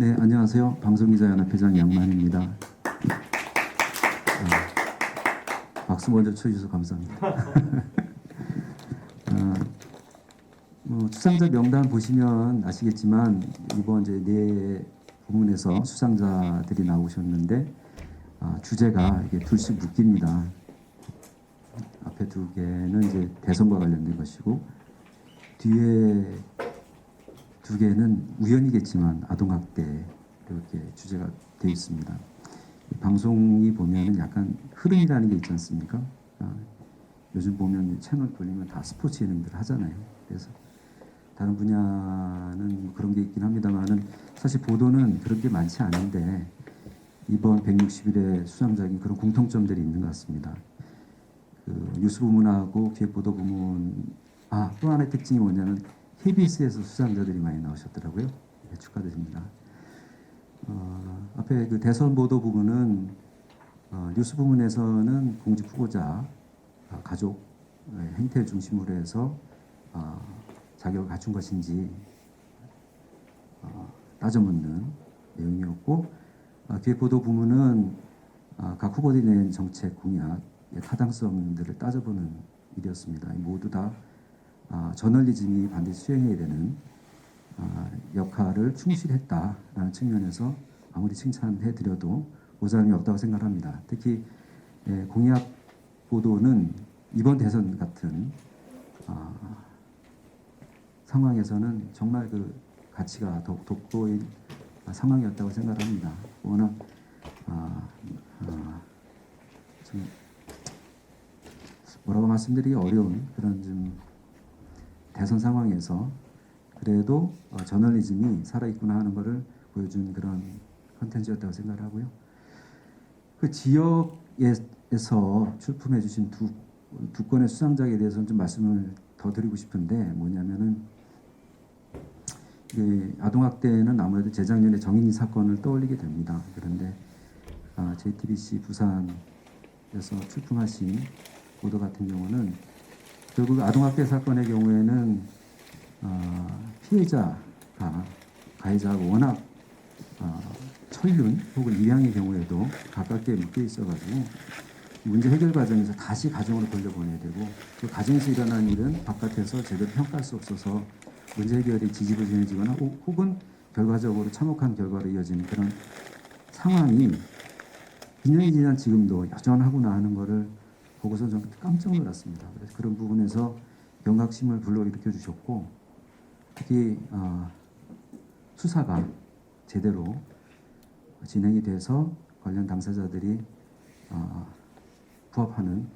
네, 안녕하세요. 방송기자연합회장 양만입니다. 박수 먼저 쳐주셔서 감사합니다. 수상자 명단 보시면 아시겠지만 이번 이제 네 부문에서 수상자들이 나오셨는데 주제가 이게 둘씩 묶입니다. 앞에 두 개는 이제 대선과 관련된 것이고 뒤에 두 개는 우연이겠지만 아동학대 이렇게 주제가 되어 있습니다. 방송이 보면은 약간 흐름이라는 게 있지 않습니까? 요즘 보면 채널 돌리면 다 스포츠 예능들 하잖아요. 그래서 다른 분야는 뭐 그런 게 있긴 합니다만은 사실 보도는 그런 게 많지 않은데 이번 160일의 수상작이 그런 공통점들이 있는 것 같습니다. 그 뉴스 부문하고 기획보도 부문 또 하나의 특징이 뭐냐면 KBS에서 수상자들이 많이 나오셨더라고요. 네, 축하드립니다. 앞에 그 대선 보도 부분은 뉴스 부문에서는 공직 후보자 가족 행태 중심으로 해서 자격을 갖춘 것인지 따져묻는 내용이었고 기획보도 부문은 각 후보들이 낸 정책 공약의 타당성들을 따져보는 일이었습니다. 모두 다 저널리즘이 반드시 수행해야 되는 역할을 충실히 했다라는 측면에서 아무리 칭찬해드려도 보람이 없다고 생각합니다. 특히 공약 보도는 이번 대선 같은 상황에서는 정말 그 가치가 더욱 돋보인 상황이었다고 생각합니다. 워낙 좀 뭐라고 말씀드리기 어려운 그런 좀 대선 상황에서 그래도 저널리즘이 살아있구나 하는 것을 보여준 그런 컨텐츠였다고 생각을 하고요. 그 지역에서 출품해 주신 두 건의 수상작에 대해서는 좀 말씀을 더 드리고 싶은데 뭐냐면은 아동학대는 아무래도 재작년에 정인이 사건을 떠올리게 됩니다. 그런데 JTBC 부산에서 출품하신 보도 같은 경우는 결국 아동학대 사건의 경우에는 피해자가 가해자하고 워낙 천륜 혹은 입양의 경우에도 가깝게 묶여 있어가지고 문제 해결 과정에서 다시 가정으로 돌려보내야 되고 그 가정에서 일어난 일은 바깥에서 제대로 평가할 수 없어서 문제 해결이 지지부진해지거나 혹은 결과적으로 참혹한 결과로 이어지는 그런 상황이 2년이 지난 지금도 여전하구나 하는 것을 보고서 좀 깜짝 놀랐습니다. 그래서 그런 부분에서 경각심을 불러일으켜 주셨고 특히 수사가 제대로 진행이 돼서 관련 당사자들이 부합하는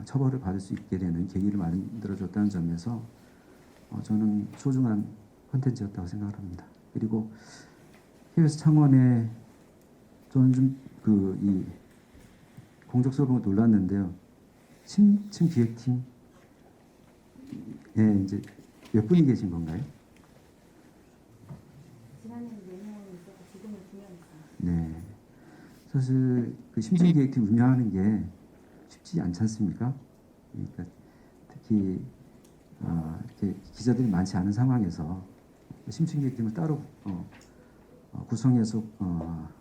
처벌을 받을 수 있게 되는 계기를 만들어줬다는 점에서 저는 소중한 콘텐츠였다고 생각을 합니다. 그리고 KBS 창원에 저는 좀 이 공적소로 보고 놀랐는데요. 심층 기획팀 이제 몇 분이 계신 건가요? 지난해는 4명이 있었고 지금은 2명 있습니다. 네. 사실 그 심층 기획팀 운영하는 게 쉽지 않지 않습니까? 그러니까 특히 이렇게 기자들이 많지 않은 상황에서 심층 기획팀을 따로 구성해서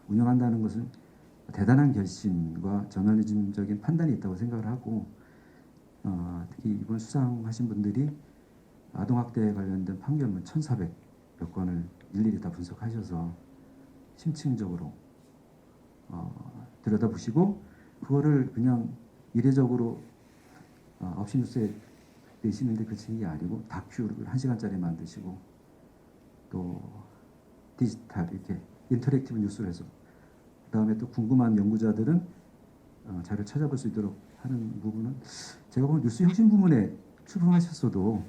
운영한다는 것은 대단한 결심과 저널리즘적인 판단이 있다고 생각을 하고 특히 이번 수상하신 분들이 아동학대에 관련된 판결문 1,400여 건을 일일이 다 분석하셔서 심층적으로 들여다보시고 그거를 그냥 이례적으로 9시 뉴스에 내시는데 그치는 게 아니고 다큐를 1시간짜리 만드시고 또 디지털 이렇게 인터랙티브 뉴스를 해서 그다음에 또 궁금한 연구자들은 자료를 찾아볼 수 있도록 하는 부분은 제가 보면 뉴스 혁신 부문에 출품하셨어도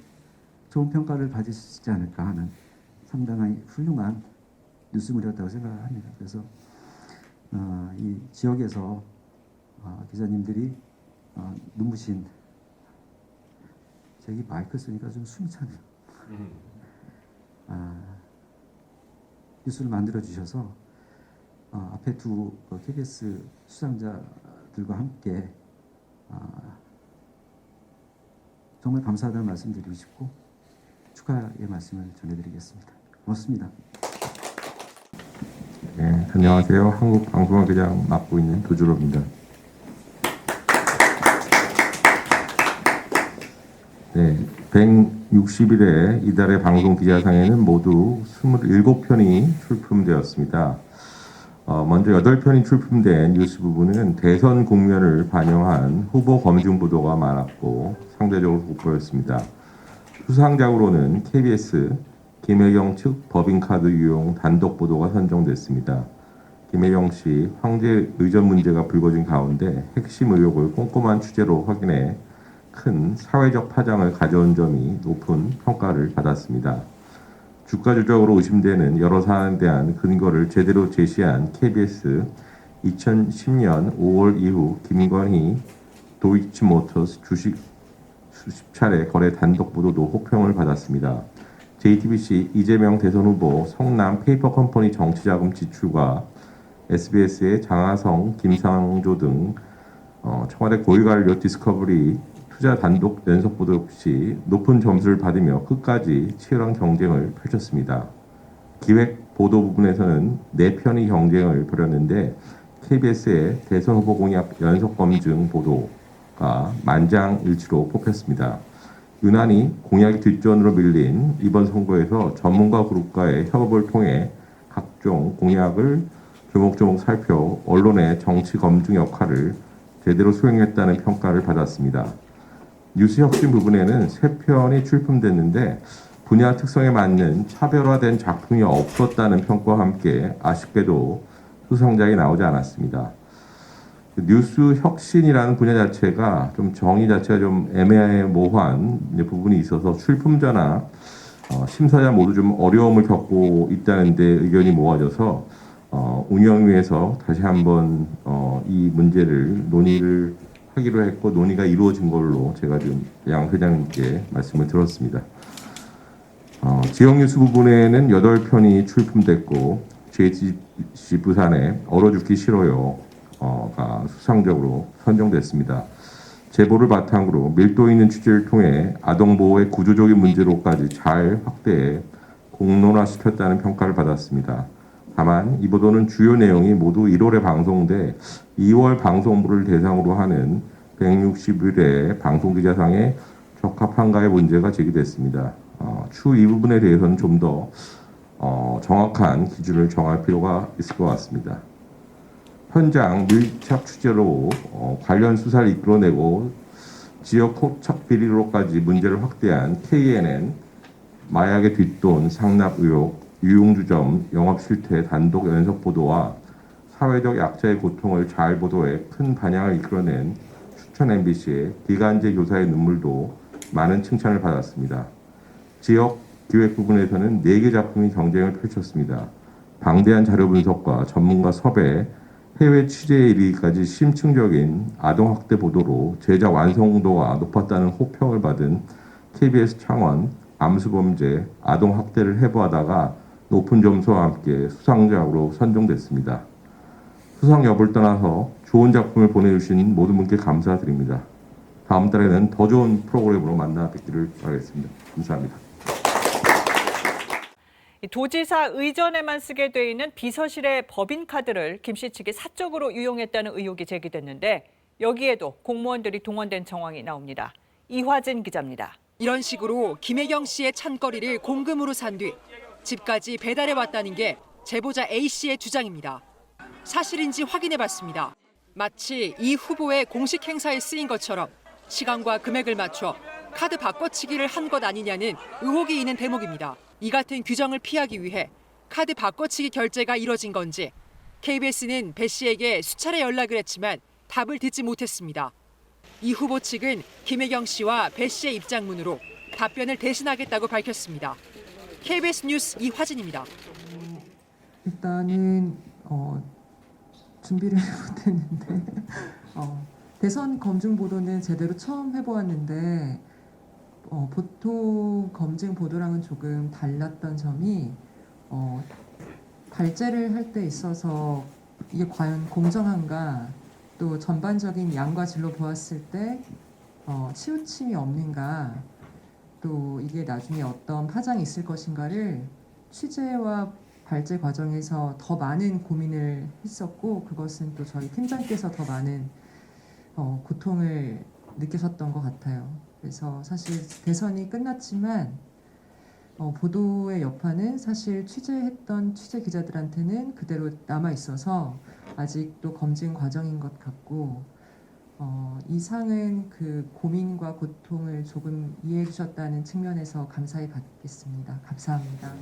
좋은 평가를 받으시지 않을까 하는 상당히 훌륭한 뉴스물이었다고 생각을 합니다. 그래서 이 지역에서 기자님들이 눈부신 제가 이 마이크 쓰니까 좀 숨이 차네요. 뉴스를 만들어 주셔서 앞에 두 KBS 수상자들과 함께 정말 감사하다는 말씀 드리고 싶고 축하의 말씀을 전해드리겠습니다. 고맙습니다. 네, 안녕하세요. 한국방송학회장 맡고 있는 도주로입니다. 네, 160일에 이달의 방송 기자상에는 모두 27편이 출품되었습니다. 먼저 8편이 출품된 뉴스 부분은 대선 국면을 반영한 후보 검증 보도가 많았고 상대적으로 돋보였습니다. 수상작으로는 KBS 김혜경 측 법인카드 유용 단독 보도가 선정됐습니다. 김혜경 씨 황제 의전 문제가 불거진 가운데 핵심 의혹을 꼼꼼한 취재로 확인해 큰 사회적 파장을 가져온 점이 높은 평가를 받았습니다. 주가 조작으로 의심되는 여러 사안에 대한 근거를 제대로 제시한 KBS 2010년 5월 이후 김건희 도이치모터스 주식 수십 차례 거래 단독 보도도 호평을 받았습니다. JTBC 이재명 대선 후보 성남 페이퍼컴퍼니 정치자금 지출과 SBS의 장하성, 김상조 등 청와대 고위관료 디스커버리 투자 단독 연속 보도 역시 높은 점수를 받으며 끝까지 치열한 경쟁을 펼쳤습니다. 기획 보도 부분에서는 4편이 경쟁을 벌였는데 KBS의 대선 후보 공약 연속 검증 보도가 만장일치로 뽑혔습니다. 유난히 공약이 뒷전으로 밀린 이번 선거에서 전문가 그룹과의 협업을 통해 각종 공약을 조목조목 살펴 언론의 정치 검증 역할을 제대로 수행했다는 평가를 받았습니다. 뉴스 혁신 부분에는 3편이 출품됐는데 분야 특성에 맞는 차별화된 작품이 없었다는 평가와 함께 아쉽게도 수상작이 나오지 않았습니다. 뉴스 혁신이라는 분야 자체가 좀 정의 자체가 좀 애매모호한 부분이 있어서 출품자나 심사자 모두 좀 어려움을 겪고 있다는 데 의견이 모아져서 운영위에서 다시 한번 이 문제를 논의를 하기로 했고 논의가 이루어진 걸로 제가 지금 양 회장님께 말씀을 들었습니다. 지역 뉴스 부분에는 8편이 출품됐고 JTBC 부산의 얼어 죽기 싫어요가 수상적으로 선정됐습니다. 제보를 바탕으로 밀도 있는 취재를 통해 아동보호의 구조적인 문제로까지 잘 확대해 공론화시켰다는 평가를 받았습니다. 다만 이 보도는 주요 내용이 모두 1월에 방송돼 2월 방송부를 대상으로 하는 160일의 방송기자상에 적합한가의 문제가 제기됐습니다. 추후 이 부분에 대해서는 좀 더 정확한 기준을 정할 필요가 있을 것 같습니다. 현장 밀착 취재로 관련 수사를 이끌어내고 지역 토착 비리로까지 문제를 확대한 KNN 마약의 뒷돈 상납 의혹 유흥주점 영업 실태 단독 연속 보도와 사회적 약자의 고통을 잘 보도해 큰 반향을 이끌어낸 추천 MBC의 기간제 교사의 눈물도 많은 칭찬을 받았습니다. 지역 기획 부분에서는 4개 작품이 경쟁을 펼쳤습니다. 방대한 자료 분석과 전문가 섭외, 해외 취재에 이르기까지 심층적인 아동학대 보도로 제작 완성도가 높았다는 호평을 받은 KBS 창원 암수범죄 아동학대를 해부하다가 높은 점수와 함께 수상작으로 선정됐습니다. 수상 여부를 떠나서 좋은 작품을 보내주신 모든 분께 감사드립니다. 다음 달에는 더 좋은 프로그램으로 만나 뵙기를 바라겠습니다. 감사합니다. 도지사 의전에만 쓰게 돼 있는 비서실의 법인카드를 김 씨 측이 사적으로 유용했다는 의혹이 제기됐는데 여기에도 공무원들이 동원된 정황이 나옵니다. 이화진 기자입니다. 이런 식으로 김혜경 씨의 찬거리를 공금으로 산 뒤 집까지 배달해 왔다는 게 제보자 A 씨의 주장입니다. 사실인지 확인해봤습니다. 마치 이 후보의 공식 행사에 쓰인 것처럼 시간과 금액을 맞춰 카드 바꿔치기를 한 것 아니냐는 의혹이 있는 대목입니다. 이 같은 규정을 피하기 위해 카드 바꿔치기 결제가 이뤄진 건지 KBS는 배 씨에게 수차례 연락을 했지만 답을 듣지 못했습니다. 이 후보 측은 김혜경 씨와 배 씨의 입장문으로 답변을 대신하겠다고 밝혔습니다. KBS 뉴스 이화진입니다. 일단은 준비를 못했는데 대선 검증 보도는 제대로 처음 해보았는데 보통 검증 보도랑은 조금 달랐던 점이 발제를 할 때 있어서 이게 과연 공정한가 또 전반적인 양과 질로 보았을 때 치우침이 없는가 또 이게 나중에 어떤 파장이 있을 것인가를 취재와 발제 과정에서 더 많은 고민을 했었고 그것은 또 저희 팀장께서 더 많은 고통을 느끼셨던 것 같아요. 그래서 사실 대선이 끝났지만 보도의 여파는 사실 취재했던 취재 기자들한테는 그대로 남아 있어서 아직도 검증 과정인 것 같고 이 상은 그 고민과 고통을 조금 이해해 주셨다는 측면에서 감사히 받겠습니다. 감사합니다.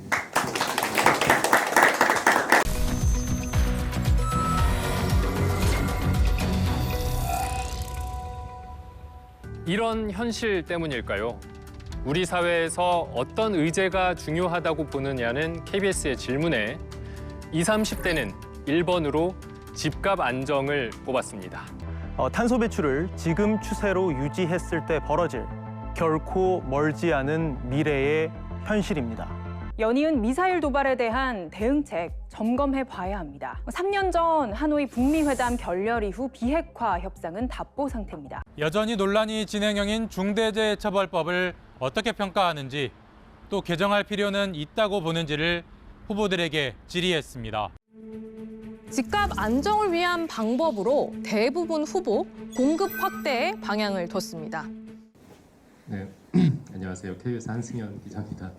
이런 현실 때문일까요? 우리 사회에서 어떤 의제가 중요하다고 보느냐는 KBS의 질문에 20, 30대는 1번으로 집값 안정을 뽑았습니다. 탄소 배출을 지금 추세로 유지했을 때 벌어질 결코 멀지 않은 미래의 현실입니다. 연이은 미사일 도발에 대한 대응책 점검해 봐야 합니다. 3년 전 하노이 북미 회담 결렬 이후 비핵화 협상은 답보 상태입니다. 여전히 논란이 진행형인 중대재해처벌법을 어떻게 평가하는지 또 개정할 필요는 있다고 보는지를 후보들에게 질의했습니다. 집값 안정을 위한 방법으로 대부분 후보 공급 확대에 방향을 뒀습니다. 네, 안녕하세요. KBS 한승현 기자입니다.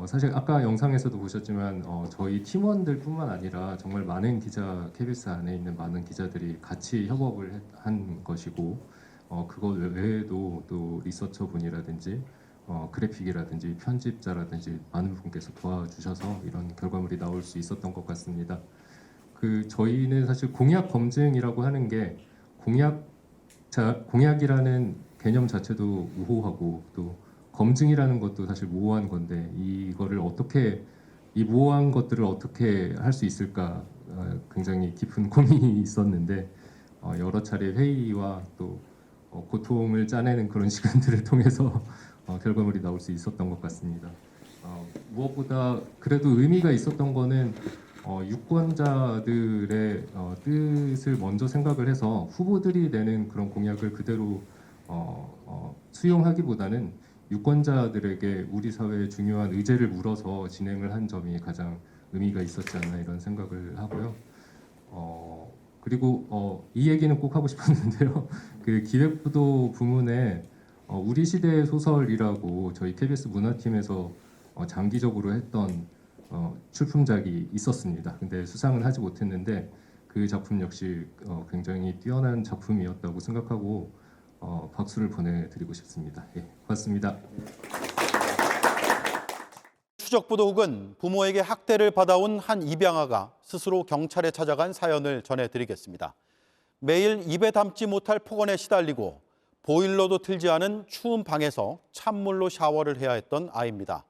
사실 아까 영상에서도 보셨지만 저희 팀원들뿐만 아니라 정말 많은 KBS 안에 있는 많은 기자들이 같이 협업을 한 것이고 그것 외에도 또 리서처 분이라든지 그래픽이라든지 편집자라든지 많은 분께서 도와주셔서 이런 결과물이 나올 수 있었던 것 같습니다. 저희는 사실 공약 검증이라고 하는 게 공약이라는 개념 자체도 모호하고 또 검증이라는 것도 사실 모호한 건데 이거를 이 모호한 것들을 어떻게 할 수 있을까 굉장히 깊은 고민이 있었는데 여러 차례 회의와 또 고통을 짜내는 그런 시간들을 통해서 결과물이 나올 수 있었던 것 같습니다. 무엇보다 그래도 의미가 있었던 거는 유권자들의 뜻을 먼저 생각을 해서 후보들이 내는 그런 공약을 그대로 수용하기보다는 유권자들에게 우리 사회의 중요한 의제를 물어서 진행을 한 점이 가장 의미가 있었지 않나 이런 생각을 하고요. 그리고 이 얘기는 꼭 하고 싶었는데요. 기획부도 부문에 우리 시대의 소설이라고 저희 KBS 문화팀에서 장기적으로 했던 출품작이 있었습니다. 근데 수상을 하지 못했는데 그 작품 역시 굉장히 뛰어난 작품이었다고 생각하고 박수를 보내드리고 싶습니다. 예, 고맙습니다. 추적부도 혹은 부모에게 학대를 받아온 한 입양아가 스스로 경찰에 찾아간 사연을 전해드리겠습니다. 매일 입에 담지 못할 폭언에 시달리고 보일러도 틀지 않은 추운 방에서 찬물로 샤워를 해야 했던 아이입니다.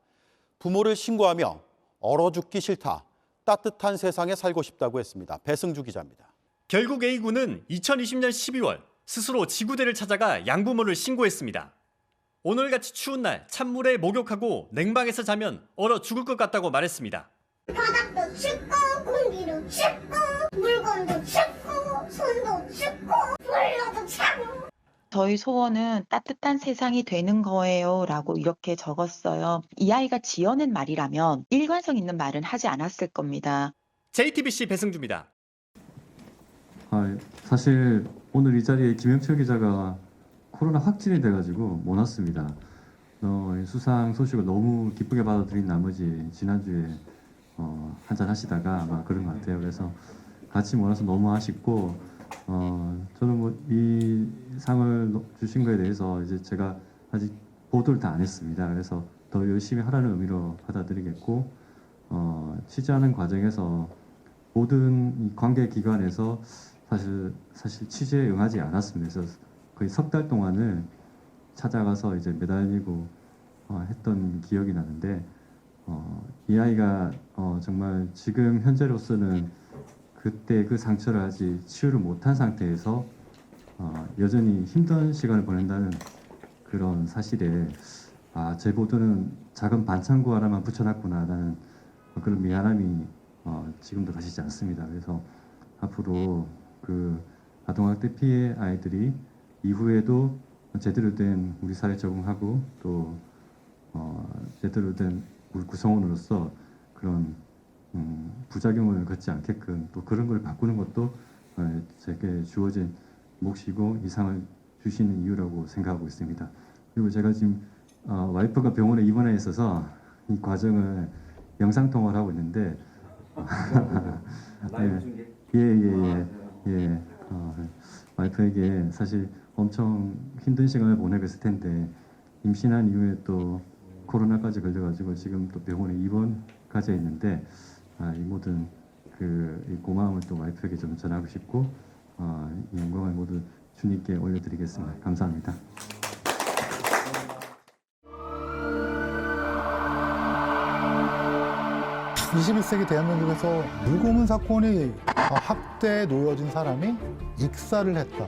부모를 신고하며 얼어 죽기 싫다, 따뜻한 세상에 살고 싶다고 했습니다. 배승주 기자입니다. 결국 A군은 2020년 12월 스스로 지구대를 찾아가 양부모를 신고했습니다. 오늘같이 추운 날 찬물에 목욕하고 냉방에서 자면 얼어 죽을 것 같다고 말했습니다. 바닥도 춥고 공기도 춥고 물건도 춥고 손도 춥고 불러도 차고. 저희 소원은 따뜻한 세상이 되는 거예요 라고 이렇게 적었어요. 이 아이가 지어낸 말이라면 일관성 있는 말은 하지 않았을 겁니다. JTBC 배승주입니다. 사실 오늘 이 자리에 김영철 기자가 코로나 확진이 돼가지고 못 왔습니다. 수상 소식을 너무 기쁘게 받아들인 나머지 지난주에 한잔 하시다가 아마 그런 것 같아요. 그래서 같이 못 와서 너무 아쉽고 저는 이 상을 주신 거에 대해서 이제 제가 아직 보도를 다 안 했습니다. 그래서 더 열심히 하라는 의미로 받아들이겠고 취재하는 과정에서 모든 관계 기관에서 사실 취재에 응하지 않았습니다. 그래서 거의 석 달 동안을 찾아가서 이제 매달리고 했던 기억이 나는데 이 아이가 정말 지금 현재로서는 그때 그 상처를 아직 치유를 못한 상태에서 여전히 힘든 시간을 보낸다는 그런 사실에 제 보도는 작은 반창고 하나만 붙여놨구나라는 그런 미안함이 지금도 가시지 않습니다. 그래서 앞으로 아동학대 피해 아이들이 이후에도 제대로 된 우리 사회 적응하고 또 제대로 된 우리 구성원으로서 그런 부작용을 갖지 않게끔 또 그런 걸 바꾸는 것도 제게 주어진 몫이고 이상을 주시는 이유라고 생각하고 있습니다. 그리고 제가 지금 와이프가 병원에 입원해 있어서 이 과정을 영상 통화를 하고 있는데 예. 와이프에게 사실 엄청 힘든 시간을 보내고 있을 텐데 임신한 이후에 또 코로나까지 걸려가지고 지금 또 병원에 입원까지 있는데 이 모든 이 고마움을 또 와이프에게 좀 전하고 싶고 이 영광을 모두 주님께 올려드리겠습니다. 감사합니다. 21세기 대한민국에서 물고문 사건이 학대에 놓여진 사람이 익사를 했다.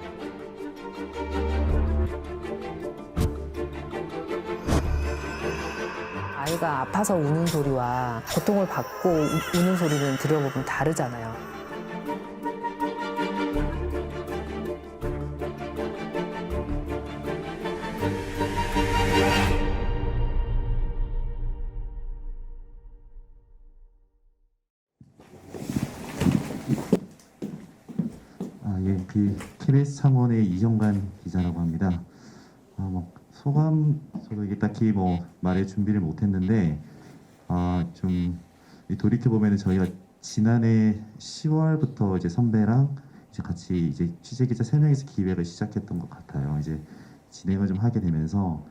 아이가 아파서 우는 소리와 고통을 받고 우는 소리는 들어보면 다르잖아요. KBS 창원의 이정관 기자라고 합니다. 소감 저도 이게 딱히 말할 준비를 못했는데 좀 돌이켜 보면은 저희가 지난해 10월부터 이제 선배랑 이제 같이 이제 취재 기자 3명이서 기획을 시작했던 것 같아요. 이제 진행을 좀 하게 되면서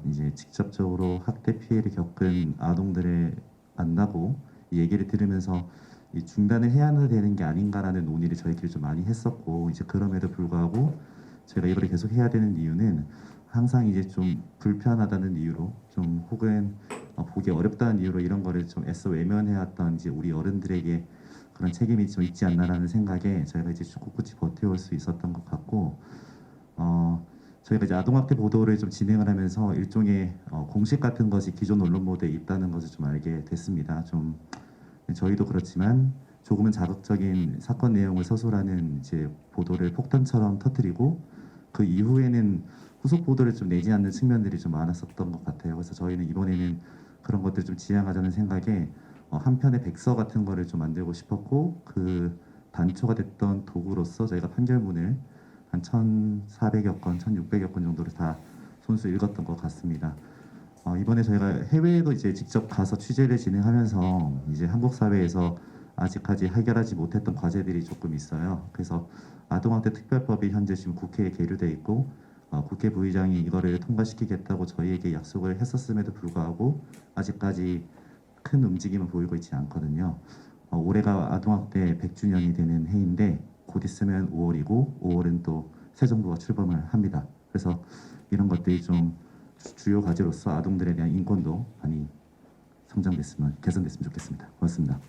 이제 직접적으로 학대 피해를 겪은 아동들을 만나고 이 얘기를 들으면서 이 중단을 해야 되는 게 아닌가라는 논의를 저희끼리 좀 많이 했었고 이제 그럼에도 불구하고 저희가 이걸 계속 해야 되는 이유는 항상 이제 좀 불편하다는 이유로 좀 혹은 보기 어렵다는 이유로 이런 거를 좀 애써 외면해왔던 이제 우리 어른들에게 그런 책임이 좀 있지 않나라는 생각에 저희가 이제 꿋꿋이 버텨올 수 있었던 것 같고 저희가 이제 아동학대 보도를 좀 진행을 하면서 일종의 공식 같은 것이 기존 언론 보도에 있다는 것을 좀 알게 됐습니다. 좀 저희도 그렇지만 조금은 자극적인 사건 내용을 서술하는 이제 보도를 폭탄처럼 터뜨리고 그 이후에는 후속 보도를 좀 내지 않는 측면들이 좀 많았었던 것 같아요. 그래서 저희는 이번에는 그런 것들을 좀 지향하자는 생각에 한 편의 백서 같은 거를 좀 만들고 싶었고 그 단초가 됐던 도구로서 저희가 판결문을 한 1,400여 건, 1,600여 건 정도를 다 손수 읽었던 것 같습니다. 이번에 저희가 해외에도 이제 직접 가서 취재를 진행하면서 이제 한국 사회에서 아직까지 해결하지 못했던 과제들이 조금 있어요. 그래서 아동학대 특별법이 현재 지금 국회에 계류돼 있고 국회 부의장이 이거를 통과시키겠다고 저희에게 약속을 했었음에도 불구하고 아직까지 큰 움직임을 보이고 있지 않거든요. 올해가 아동학대 100주년이 되는 해인데 곧 있으면 5월이고 5월은 또 새 정부가 출범을 합니다. 그래서 이런 것들이 좀 주요 과제로서 아동들에 대한 인권도 많이 개선됐으면 좋겠습니다. 고맙습니다.